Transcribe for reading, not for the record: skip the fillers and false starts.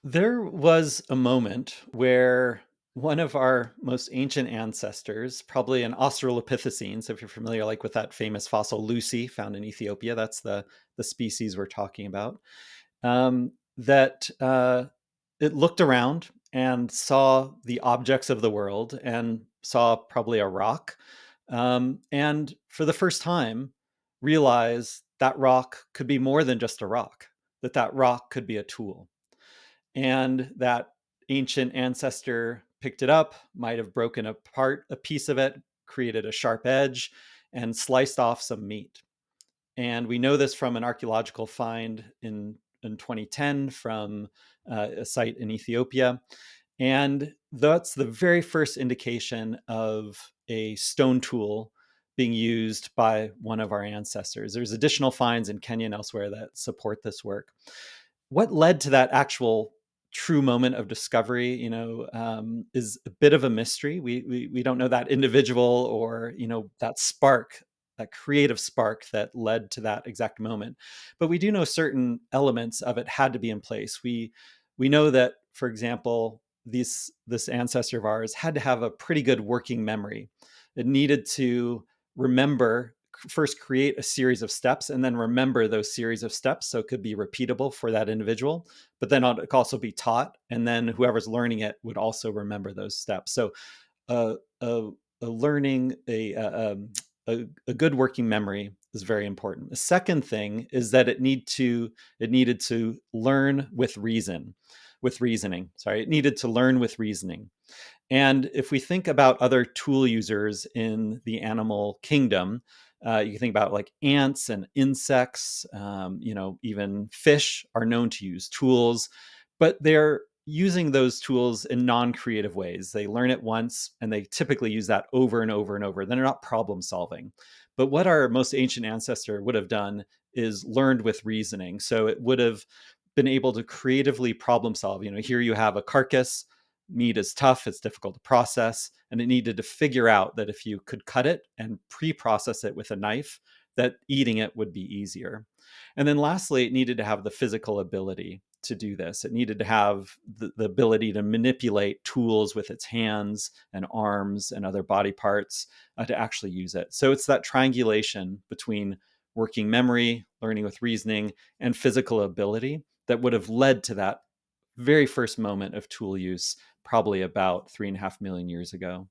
There was a moment where one of our most ancient ancestors, probably an Australopithecines, if you're familiar, like with that famous fossil Lucy found in Ethiopia, that's the species we're talking about. That it looked around and saw the objects of the world and saw probably a rock, and for the first time realized that rock could be more than just a rock. That rock could be a tool, and that ancient ancestor picked it up, might have broken apart a piece of it, created a sharp edge, and sliced off some meat. And we know this from an archaeological find in 2010 from a site in Ethiopia. And that's the very first indication of a stone tool being used by one of our ancestors. There's additional finds in Kenya and elsewhere that support this work. What led to that actual true moment of discovery, is a bit of a mystery. We don't know that individual, or that spark, that creative spark that led to that exact moment. But we do know certain elements of it had to be in place. We know that, for example, this ancestor of ours had to have a pretty good working memory. It needed to remember, first create a series of steps and then remember those series of steps so it could be repeatable for that individual, but then it could also be taught, and then whoever's learning it would also remember those steps. So uh, a, a learning a good working memory is very important. The second thing is that it needed to learn with reasoning. Sorry, it needed to learn with reasoning. And if we think about other tool users in the animal kingdom, you can think about like ants and insects. Even fish are known to use tools, but they're using those tools in non-creative ways. They learn it once, and they typically use that over and over and over. Then they're not problem solving. But what our most ancient ancestor would have done is learned with reasoning. So it would have been able to creatively problem solve. Here you have a carcass. Meat is tough, it's difficult to process, and it needed to figure out that if you could cut it and pre-process it with a knife, that eating it would be easier. And then lastly, it needed to have the physical ability to do this. It needed to have the ability to manipulate tools with its hands and arms and other body parts to actually use it. So it's that triangulation between working memory, learning with reasoning, and physical ability that would have led to that very first moment of tool use, probably about 3.5 million years ago.